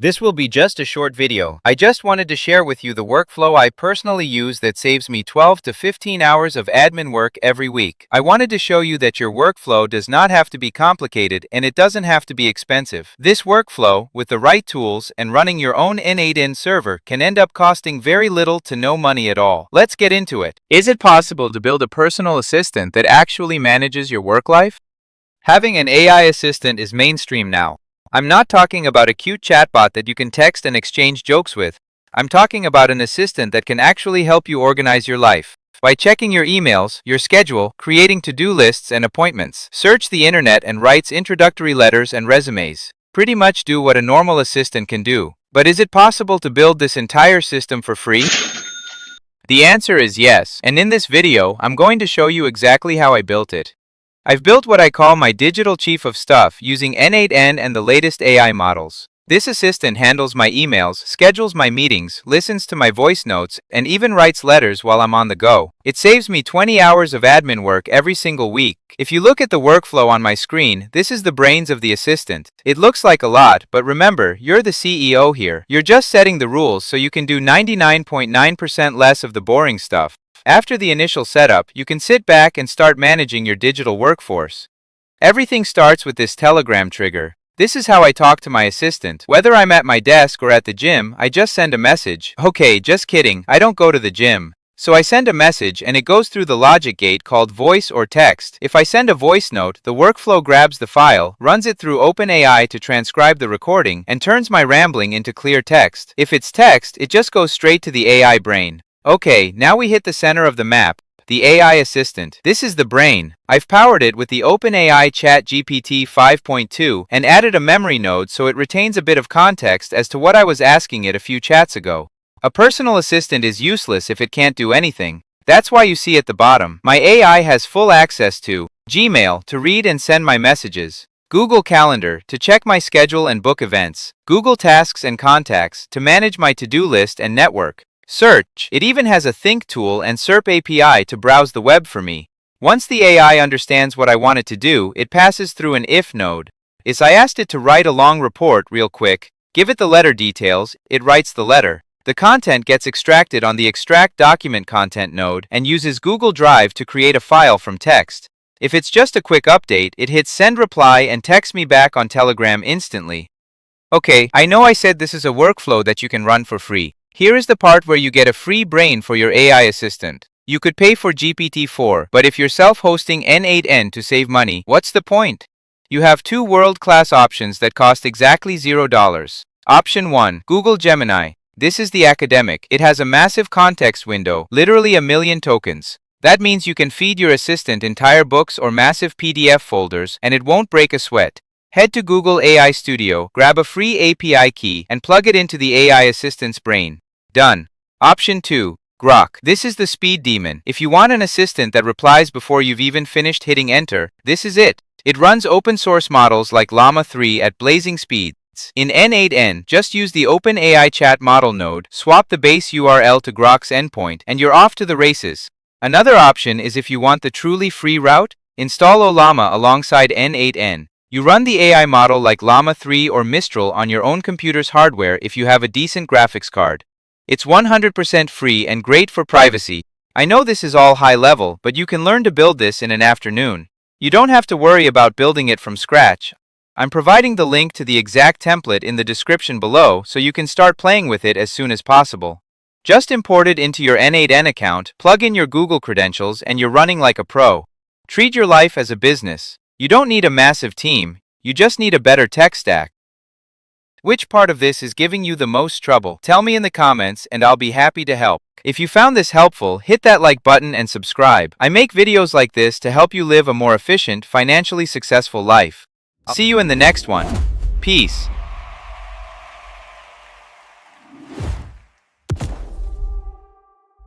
This will be just a short video. I just wanted to share with you the workflow I personally use that saves me 12 to 15 hours of admin work every week. I wanted to show you that your workflow does not have to be complicated and it doesn't have to be expensive. This workflow, with the right tools and running your own N8N server, can end up costing very little to no money at all. Let's get into it. Is it possible to build a personal assistant that actually manages your work life? Having an AI assistant is mainstream now. I'm not talking about a cute chatbot that you can text and exchange jokes with. I'm talking about an assistant that can actually help you organize your life. By checking your emails, your schedule, creating to-do lists and appointments, search the internet and writes introductory letters and resumes. Pretty much do what a normal assistant can do. But is it possible to build this entire system for free? The answer is yes, and in this video, I'm going to show you exactly how I built it. I've built what I call my digital chief of staff using N8N and the latest AI models. This assistant handles my emails, schedules my meetings, listens to my voice notes, and even writes letters while I'm on the go. It saves me 20 hours of admin work every single week. If you look at the workflow on my screen, this is the brains of the assistant. It looks like a lot, but remember, you're the CEO here. You're just setting the rules so you can do 99.9% less of the boring stuff. After the initial setup, you can sit back and start managing your digital workforce. Everything starts with this Telegram trigger. This is how I talk to my assistant. Whether I'm at my desk or at the gym, I just send a message. Okay, just kidding, I don't go to the gym. So I send a message and it goes through the logic gate called voice or text. If I send a voice note, the workflow grabs the file, runs it through OpenAI to transcribe the recording, and turns my rambling into clear text. If it's text, it just goes straight to the AI brain. Okay, now we hit the center of the map, the AI assistant. This is the brain. I've powered it with the OpenAI ChatGPT 5.2 and added a memory node so it retains a bit of context as to what I was asking it a few chats ago. A personal assistant is useless if it can't do anything. That's why you see at the bottom, my AI has full access to Gmail to read and send my messages, Google Calendar to check my schedule and book events, Google Tasks and Contacts to manage my to-do list and network, Search. It even has a Think tool and SERP API to browse the web for me. Once the AI understands what I want it to do, it passes through an if node. If I asked it to write a long report real quick, give it the letter details, it writes the letter. The content gets extracted on the Extract Document Content node and uses Google Drive to create a file from text. If it's just a quick update, it hits Send Reply and texts me back on Telegram instantly. Okay, I know I said this is a workflow that you can run for free. Here is the part where you get a free brain for your AI assistant. You could pay for GPT-4, but if you're self-hosting N8N to save money, what's the point? You have two world-class options that cost exactly $0. Option 1. Google Gemini. This is the academic. It has a massive context window, literally a million tokens. That means you can feed your assistant entire books or massive PDF folders, and it won't break a sweat. Head to Google AI Studio, grab a free API key, and plug it into the AI assistant's brain. Done. Option 2. Grok. This is the speed demon. If you want an assistant that replies before you've even finished hitting enter, this is it. It runs open source models like Llama 3 at blazing speeds. In N8N, just use the OpenAI chat model node, swap the base URL to Grok's endpoint, and you're off to the races. Another option is if you want the truly free route, install Ollama alongside N8N. You run the AI model like Llama 3 or Mistral on your own computer's hardware if you have a decent graphics card. It's 100% free and great for privacy. I know this is all high level, but you can learn to build this in an afternoon. You don't have to worry about building it from scratch. I'm providing the link to the exact template in the description below so you can start playing with it as soon as possible. Just import it into your N8N account, plug in your Google credentials, and you're running like a pro. Treat your life as a business. You don't need a massive team, you just need a better tech stack. Which part of this is giving you the most trouble? Tell me in the comments and I'll be happy to help. If you found this helpful, hit that like button and subscribe. I make videos like this to help you live a more efficient, financially successful life. See you in the next one. Peace.